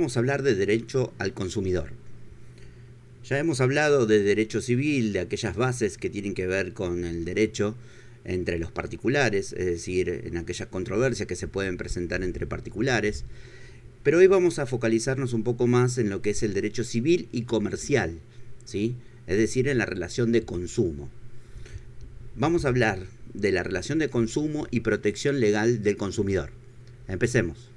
vamos a hablar de derecho al consumidor. Ya hemos hablado de derecho civil, de aquellas bases que tienen que ver con el derecho entre los particulares, es decir, en aquellas controversias que se pueden presentar entre particulares. Pero hoy vamos a focalizarnos un poco más en lo que es el derecho civil y comercial, ¿sí? Es decir, en la relación de consumo. Vamos a hablar de la relación de consumo y protección legal del consumidor. Empecemos.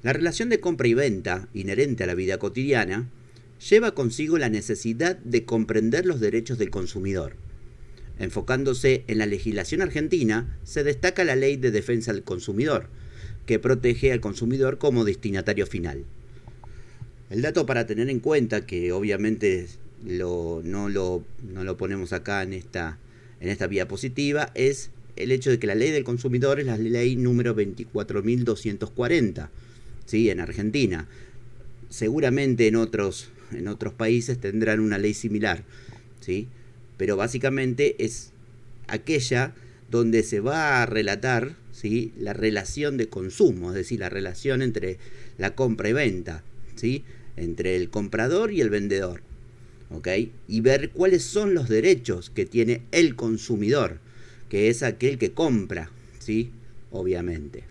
La relación de compra y venta, inherente a la vida cotidiana, lleva consigo la necesidad de comprender los derechos del consumidor. Enfocándose en la legislación argentina, se destaca la Ley de Defensa del Consumidor, que protege al consumidor como destinatario final. El dato para tener en cuenta, que obviamente no lo ponemos acá en esta diapositiva, es el hecho de que la Ley del Consumidor es la ley número 24.240, ¿sí? En Argentina. Seguramente en otros países tendrán una ley similar, ¿sí? Pero básicamente es aquella donde se va a relatar, ¿sí?, la relación de consumo, es decir, la relación entre la compra y venta, ¿sí?, entre el comprador y el vendedor, ¿ok? Y ver cuáles son los derechos que tiene el consumidor, que es aquel que compra, ¿sí?, obviamente.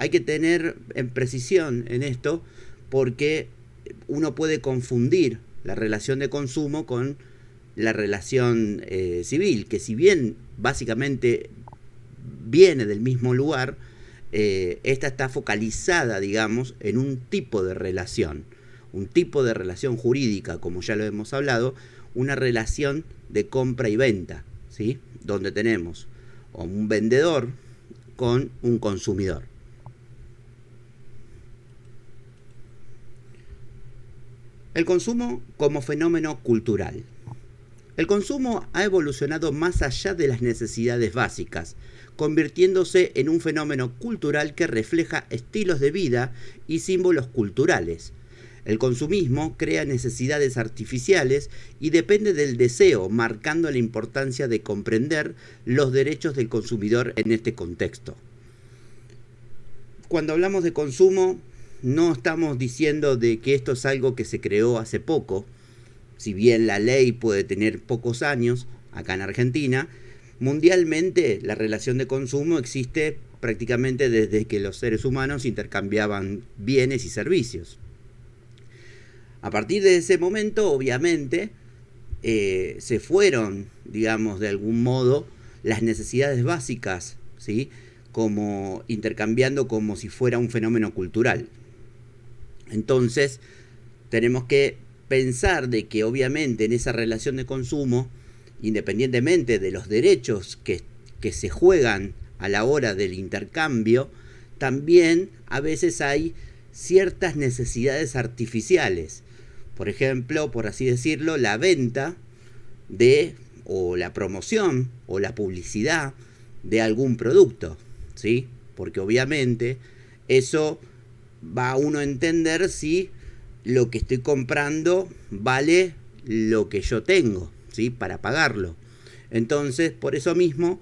Hay que tener en precisión en esto, porque uno puede confundir la relación de consumo con la relación civil, que si bien básicamente viene del mismo lugar, esta está focalizada, digamos, en un tipo de relación jurídica, como ya lo hemos hablado, una relación de compra y venta, ¿sí?, donde tenemos un vendedor con un consumidor. El consumo como fenómeno cultural. El consumo ha evolucionado más allá de las necesidades básicas, convirtiéndose en un fenómeno cultural que refleja estilos de vida y símbolos culturales. El consumismo crea necesidades artificiales y depende del deseo, marcando la importancia de comprender los derechos del consumidor en este contexto. Cuando hablamos de consumo, no estamos diciendo de que esto es algo que se creó hace poco. Si bien la ley puede tener pocos años, acá en Argentina, mundialmente la relación de consumo existe prácticamente desde que los seres humanos intercambiaban bienes y servicios. A partir de ese momento, obviamente, se fueron, digamos, de algún modo, las necesidades básicas, ¿sí?, como intercambiando como si fuera un fenómeno cultural. Entonces, tenemos que pensar de que obviamente en esa relación de consumo, independientemente de los derechos que se juegan a la hora del intercambio, también a veces hay ciertas necesidades artificiales. Por ejemplo, por así decirlo, la venta o la promoción o la publicidad de algún producto, ¿sí? Porque obviamente eso va a uno a entender si lo que estoy comprando vale lo que yo tengo, ¿sí?, para pagarlo. Entonces, por eso mismo,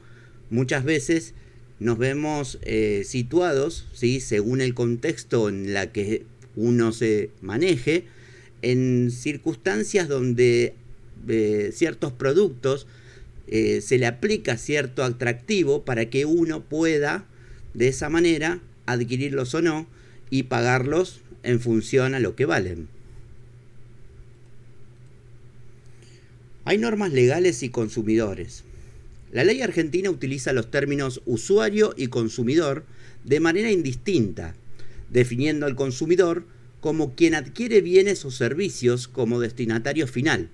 muchas veces nos vemos situados, ¿sí?, según el contexto en la que uno se maneje, en circunstancias donde ciertos productos se le aplica cierto atractivo para que uno pueda, de esa manera, adquirirlos o no y pagarlos en función a lo que valen. Hay normas legales y consumidores. La ley argentina utiliza los términos usuario y consumidor de manera indistinta, definiendo al consumidor como quien adquiere bienes o servicios como destinatario final.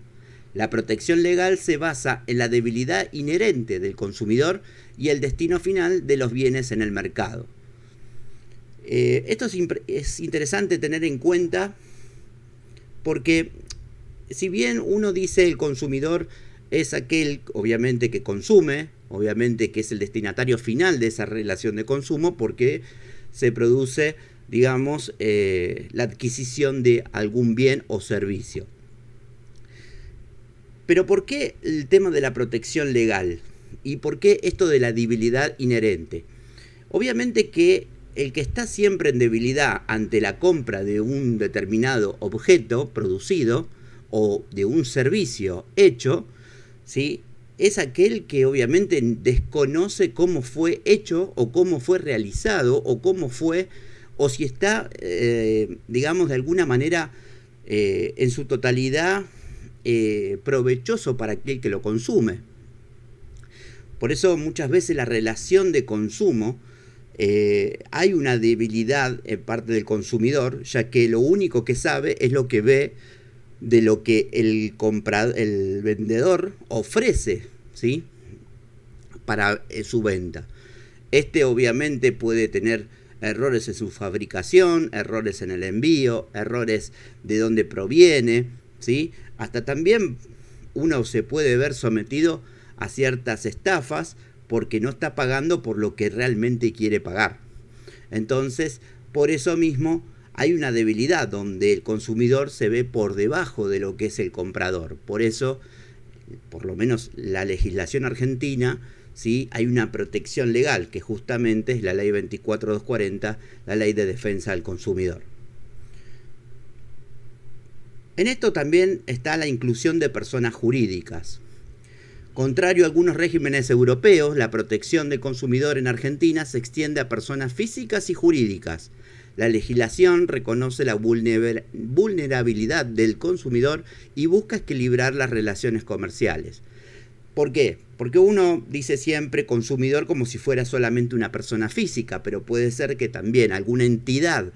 La protección legal se basa en la debilidad inherente del consumidor y el destino final de los bienes en el mercado. Esto es interesante tener en cuenta, porque si bien uno dice el consumidor es aquel, obviamente, que consume, obviamente que es el destinatario final de esa relación de consumo, porque se produce, digamos, la adquisición de algún bien o servicio. Pero ¿por qué el tema de la protección legal? ¿Y por qué esto de la debilidad inherente? Obviamente que el que está siempre en debilidad ante la compra de un determinado objeto producido o de un servicio hecho, ¿sí?, es aquel que obviamente desconoce cómo fue hecho o cómo fue realizado o cómo fue, o si está, digamos, de alguna manera en su totalidad provechoso para aquel que lo consume. Por eso muchas veces la relación de consumo, hay una debilidad en parte del consumidor, ya que lo único que sabe es lo que ve de lo que el vendedor ofrece, ¿sí?, para su venta. Este obviamente puede tener errores en su fabricación, errores en el envío, errores de dónde proviene, ¿sí? Hasta también uno se puede ver sometido a ciertas estafas porque no está pagando por lo que realmente quiere pagar. Entonces, por eso mismo hay una debilidad donde el consumidor se ve por debajo de lo que es el comprador. Por eso, por lo menos la legislación argentina, ¿sí?, hay una protección legal que justamente es la ley 24240, la ley de defensa del consumidor. En esto también está la inclusión de personas jurídicas. Contrario a algunos regímenes europeos, la protección del consumidor en Argentina se extiende a personas físicas y jurídicas. La legislación reconoce la vulnerabilidad del consumidor y busca equilibrar las relaciones comerciales. ¿Por qué? Porque uno dice siempre consumidor como si fuera solamente una persona física, pero puede ser que también alguna entidad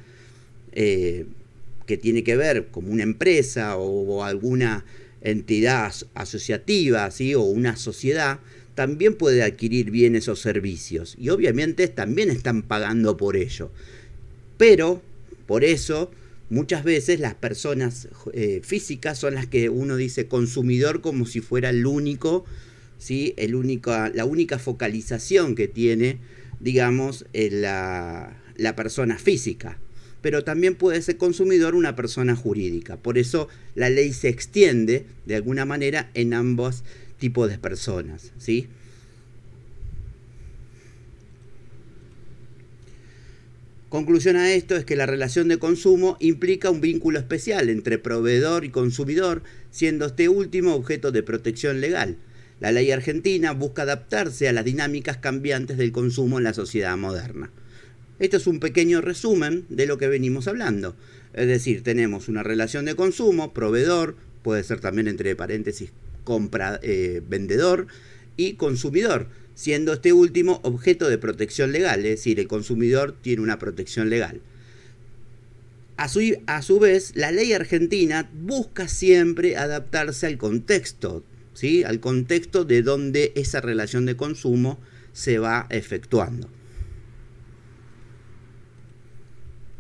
que tiene que ver como una empresa o alguna entidad asociativa, ¿sí?, o una sociedad, también puede adquirir bienes o servicios y obviamente también están pagando por ello. Pero, por eso, muchas veces las personas físicas son las que uno dice consumidor como si fuera el único, ¿sí?, la única focalización que tiene, digamos, la persona física. Pero también puede ser consumidor una persona jurídica. Por eso la ley se extiende de alguna manera en ambos tipos de personas, ¿sí? Conclusión a esto es que la relación de consumo implica un vínculo especial entre proveedor y consumidor, siendo este último objeto de protección legal. La ley argentina busca adaptarse a las dinámicas cambiantes del consumo en la sociedad moderna. Esto es un pequeño resumen de lo que venimos hablando. Es decir, tenemos una relación de consumo, proveedor, puede ser también entre paréntesis vendedor, y consumidor, siendo este último objeto de protección legal, es decir, el consumidor tiene una protección legal. A su vez, la ley argentina busca siempre adaptarse al contexto, ¿sí?, al contexto de donde esa relación de consumo se va efectuando.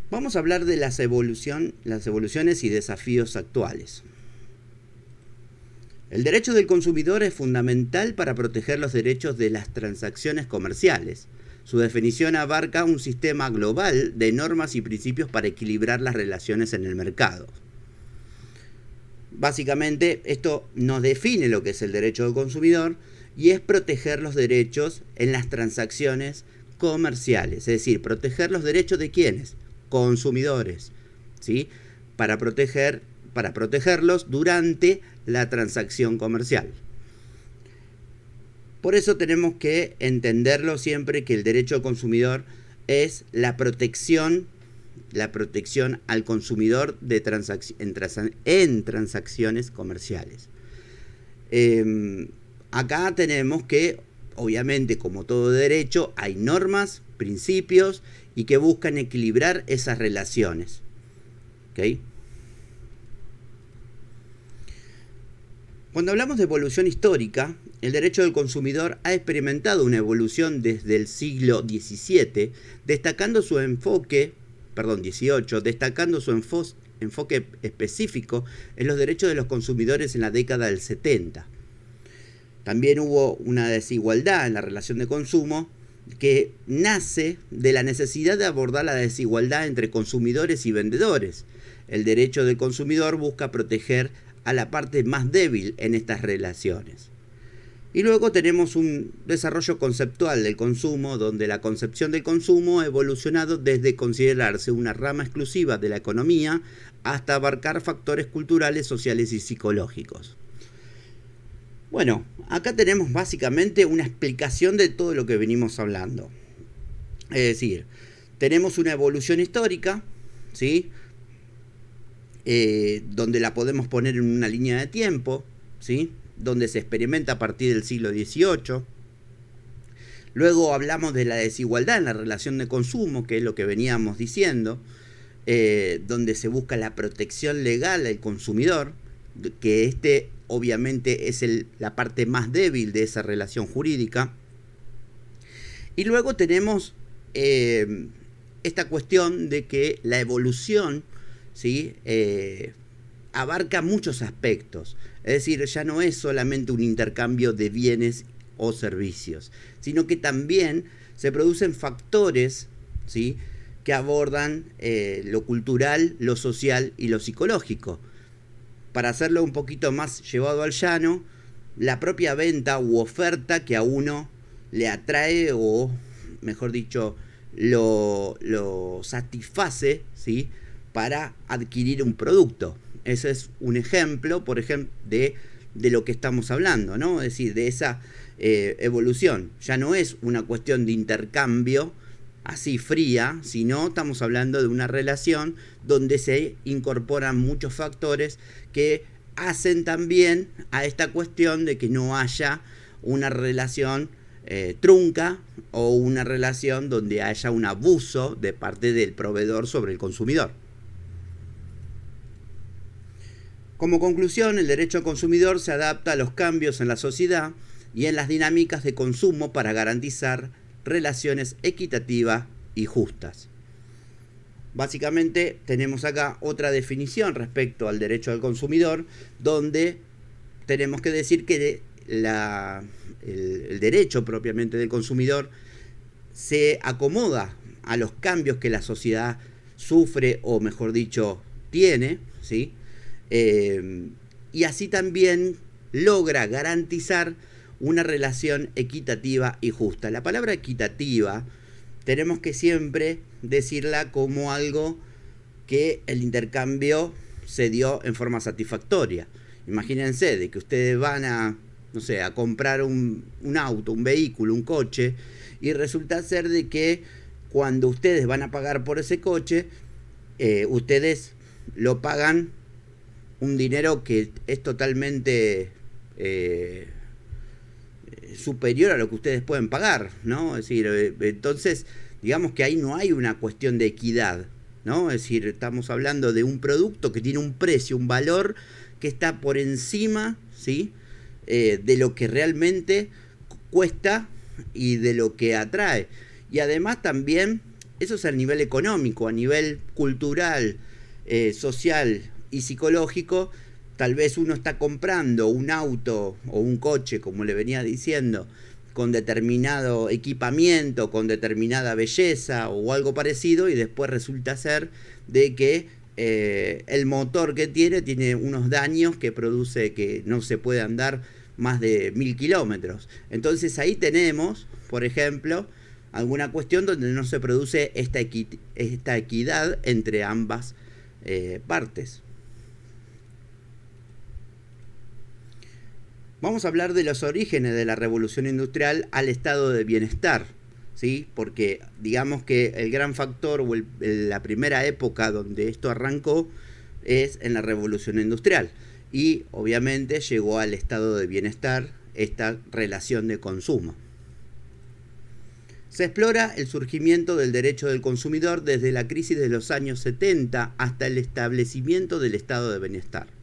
Vamos a hablar de las evoluciones y desafíos actuales. El derecho del consumidor es fundamental para proteger los derechos de las transacciones comerciales. Su definición abarca un sistema global de normas y principios para equilibrar las relaciones en el mercado. Básicamente, esto nos define lo que es el derecho del consumidor y es proteger los derechos en las transacciones comerciales, es decir, proteger los derechos de ¿quiénes? Consumidores, ¿sí?, para protegerlos durante la transacción comercial. Por eso tenemos que entenderlo siempre que el derecho al consumidor es la protección al consumidor en transacciones comerciales. Acá tenemos que, obviamente, como todo derecho, hay normas, principios y que buscan equilibrar esas relaciones. ¿Okay? Cuando hablamos de evolución histórica, el derecho del consumidor ha experimentado una evolución desde el siglo XVII, destacando su enfoque específico en los derechos de los consumidores en la década del 70. También hubo una desigualdad en la relación de consumo que nace de la necesidad de abordar la desigualdad entre consumidores y vendedores. El derecho del consumidor busca proteger a la parte más débil en estas relaciones. Y luego tenemos un desarrollo conceptual del consumo, donde la concepción del consumo ha evolucionado desde considerarse una rama exclusiva de la economía hasta abarcar factores culturales, sociales y psicológicos. Bueno, acá tenemos básicamente una explicación de todo lo que venimos hablando. Es decir, tenemos una evolución histórica, ¿sí? Donde la podemos poner en una línea de tiempo, ¿sí? Donde se experimenta a partir del siglo XVIII. Luego hablamos de la desigualdad en la relación de consumo, que es lo que veníamos diciendo, donde se busca la protección legal al consumidor, que obviamente es la parte más débil de esa relación jurídica. Y luego tenemos esta cuestión de que la evolución, ¿sí? Abarca muchos aspectos. Es decir, ya no es solamente un intercambio de bienes o servicios, sino que también se producen factores, ¿sí? Que abordan lo cultural, lo social y lo psicológico. Para hacerlo un poquito más llevado al llano, la propia venta u oferta que a uno le atrae o, mejor dicho, lo satisface, ¿sí? Para adquirir un producto. Ese es un ejemplo, por ejemplo, de lo que estamos hablando, ¿no? Es decir, de esa evolución. Ya no es una cuestión de intercambio así fría, sino estamos hablando de una relación donde se incorporan muchos factores que hacen también a esta cuestión de que no haya una relación trunca o una relación donde haya un abuso de parte del proveedor sobre el consumidor. Como conclusión, el derecho al consumidor se adapta a los cambios en la sociedad y en las dinámicas de consumo para garantizar relaciones equitativas y justas. Básicamente tenemos acá otra definición respecto al derecho al consumidor, donde tenemos que decir que el derecho propiamente del consumidor se acomoda a los cambios que la sociedad sufre, o mejor dicho, tiene, ¿sí? Y así también logra garantizar una relación equitativa y justa. La palabra equitativa tenemos que siempre decirla como algo que el intercambio se dio en forma satisfactoria. Imagínense de que ustedes van a, no sé, a comprar un auto, un vehículo, un coche, y resulta ser de que cuando ustedes van a pagar por ese coche, ustedes lo pagan un dinero que es totalmente superior a lo que ustedes pueden pagar, ¿no? Es decir, entonces, digamos que ahí no hay una cuestión de equidad, ¿no? Es decir, estamos hablando de un producto que tiene un precio, un valor que está por encima, ¿sí? De lo que realmente cuesta y de lo que atrae. Y además también, eso es a nivel económico, a nivel cultural, social y psicológico. Tal vez uno está comprando un auto o un coche, como le venía diciendo, con determinado equipamiento, con determinada belleza o algo parecido, y después resulta ser de que el motor que tiene unos daños que produce que no se puede andar más de 1000 kilómetros. Entonces ahí tenemos, por ejemplo, alguna cuestión donde no se produce esta equidad entre ambas partes. Vamos a hablar de los orígenes de la revolución industrial al estado de bienestar, ¿sí? Porque digamos que el gran factor o la primera época donde esto arrancó es en la revolución industrial, y obviamente llegó al estado de bienestar esta relación de consumo. Se explora el surgimiento del derecho del consumidor desde la crisis de los años 70 hasta el establecimiento del estado de bienestar.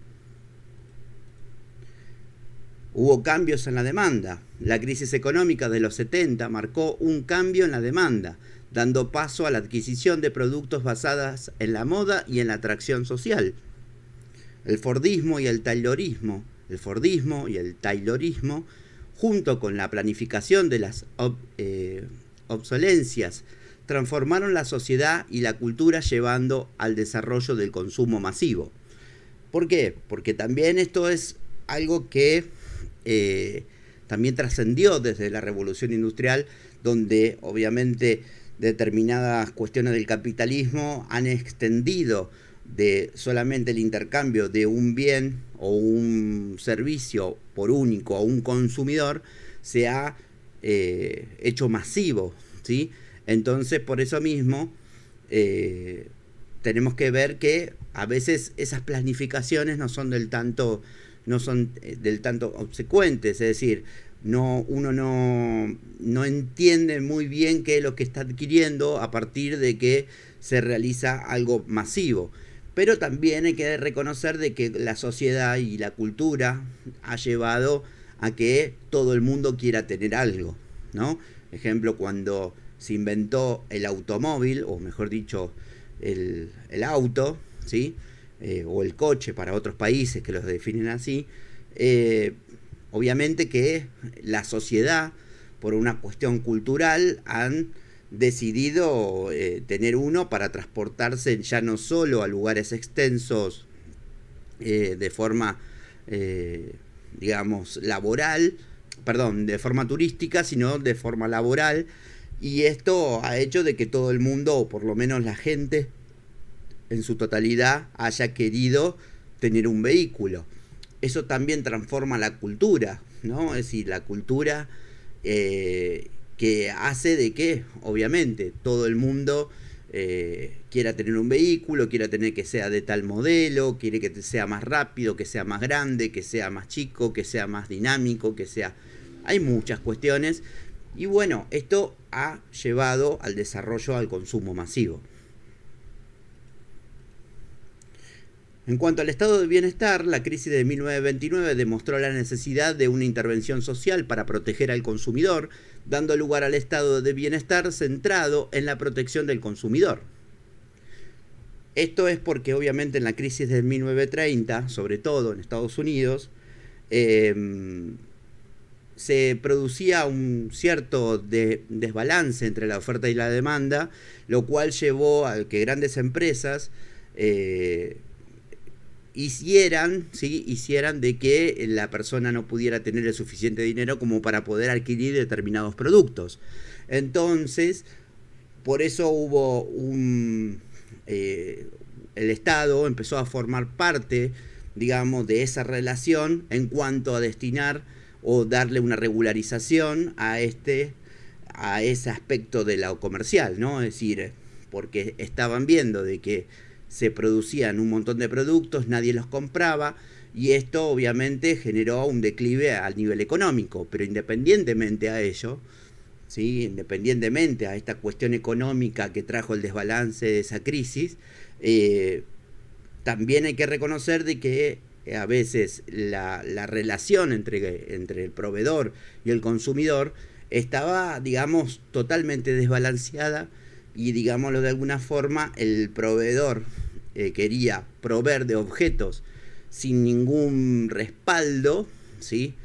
Hubo cambios en la demanda. La crisis económica de los 70 marcó un cambio en la demanda, dando paso a la adquisición de productos basados en la moda y en la atracción social. El Fordismo y el Taylorismo, junto con la planificación de las obsolencias, transformaron la sociedad y la cultura, llevando al desarrollo del consumo masivo. ¿Por qué? Porque también esto es algo que también trascendió desde la Revolución Industrial, donde obviamente determinadas cuestiones del capitalismo han extendido de solamente el intercambio de un bien o un servicio por único a un consumidor, se ha hecho masivo, ¿sí? Entonces, por eso mismo, tenemos que ver que a veces esas planificaciones no son del tanto obsecuentes, es decir, uno no entiende muy bien qué es lo que está adquiriendo a partir de que se realiza algo masivo. Pero también hay que reconocer de que la sociedad y la cultura ha llevado a que todo el mundo quiera tener algo, ¿no? Ejemplo, cuando se inventó el automóvil, o mejor dicho, el auto, ¿sí? O el coche para otros países que los definen así, obviamente que la sociedad, por una cuestión cultural, han decidido tener uno para transportarse ya no solo a lugares extensos de forma, digamos, laboral, perdón, de forma turística, sino de forma laboral. Y esto ha hecho de que todo el mundo, o por lo menos la gente en su totalidad, haya querido tener un vehículo. Eso también transforma la cultura, ¿no? Es decir, la cultura que hace de que, obviamente, todo el mundo quiera tener un vehículo, quiera tener que sea de tal modelo, quiere que sea más rápido, que sea más grande, que sea más chico, que sea más dinámico, que sea... Hay muchas cuestiones y bueno, esto ha llevado al desarrollo al consumo masivo. En cuanto al estado de bienestar, la crisis de 1929 demostró la necesidad de una intervención social para proteger al consumidor, dando lugar al estado de bienestar centrado en la protección del consumidor. Esto es porque obviamente en la crisis de 1930, sobre todo en Estados Unidos, se producía un cierto desbalance entre la oferta y la demanda, lo cual llevó a que grandes empresas hicieran de que la persona no pudiera tener el suficiente dinero como para poder adquirir determinados productos. Entonces, por eso hubo el Estado empezó a formar parte, digamos, de esa relación en cuanto a destinar o darle una regularización a ese aspecto de lo comercial, ¿no? Es decir, porque estaban viendo de que se producían un montón de productos, nadie los compraba, y esto obviamente generó un declive al nivel económico, pero independientemente a ello, ¿sí? Independientemente a esta cuestión económica que trajo el desbalance de esa crisis, también hay que reconocer de que a veces la relación entre el proveedor y el consumidor estaba, digamos, totalmente desbalanceada y, digámoslo de alguna forma, el proveedor quería proveer de objetos sin ningún respaldo, ¿sí?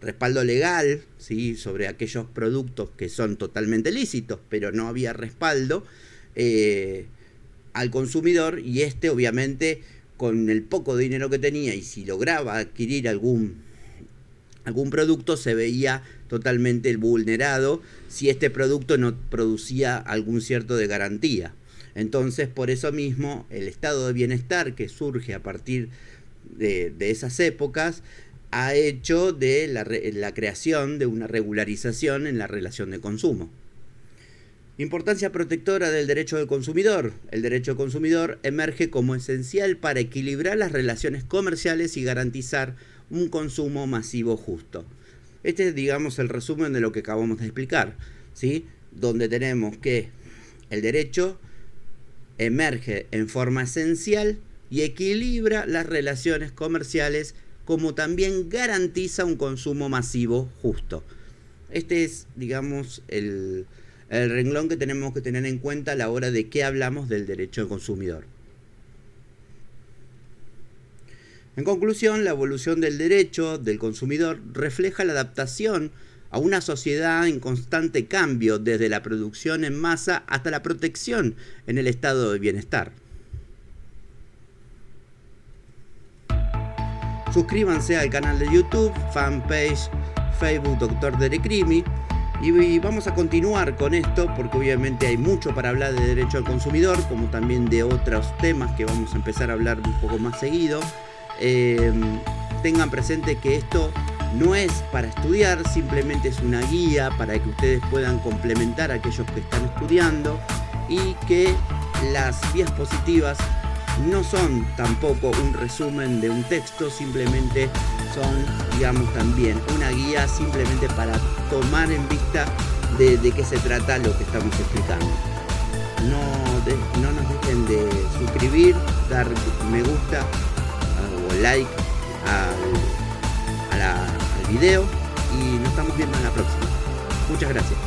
Respaldo legal, ¿sí? Sobre aquellos productos que son totalmente lícitos, pero no había respaldo al consumidor, y este obviamente con el poco dinero que tenía, y si lograba adquirir algún producto, se veía totalmente vulnerado si este producto no producía algún cierto de garantía. Entonces, por eso mismo, el estado de bienestar que surge a partir de esas épocas ha hecho de la creación de una regularización en la relación de consumo. Importancia protectora del derecho del consumidor. El derecho del consumidor emerge como esencial para equilibrar las relaciones comerciales y garantizar un consumo masivo justo. Este es, digamos, el resumen de lo que acabamos de explicar, ¿sí? Donde tenemos que el derecho emerge en forma esencial y equilibra las relaciones comerciales, como también garantiza un consumo masivo justo. Este es, digamos, el renglón que tenemos que tener en cuenta a la hora de que hablamos del derecho del consumidor. En conclusión, la evolución del derecho del consumidor refleja la adaptación a una sociedad en constante cambio, desde la producción en masa hasta la protección en el estado de bienestar. Suscríbanse al canal de YouTube, fanpage, Facebook Dr. Derecrimi. Y vamos a continuar con esto porque obviamente hay mucho para hablar de derecho al consumidor, como también de otros temas que vamos a empezar a hablar un poco más seguido. Tengan presente que esto no es para estudiar, simplemente es una guía para que ustedes puedan complementar a aquellos que están estudiando, y que las vías positivas no son tampoco un resumen de un texto, simplemente son, digamos, también una guía simplemente para tomar en vista de qué se trata lo que estamos explicando. No nos dejen de suscribir, dar me gusta o like al video, y nos estamos viendo en la próxima. Muchas gracias.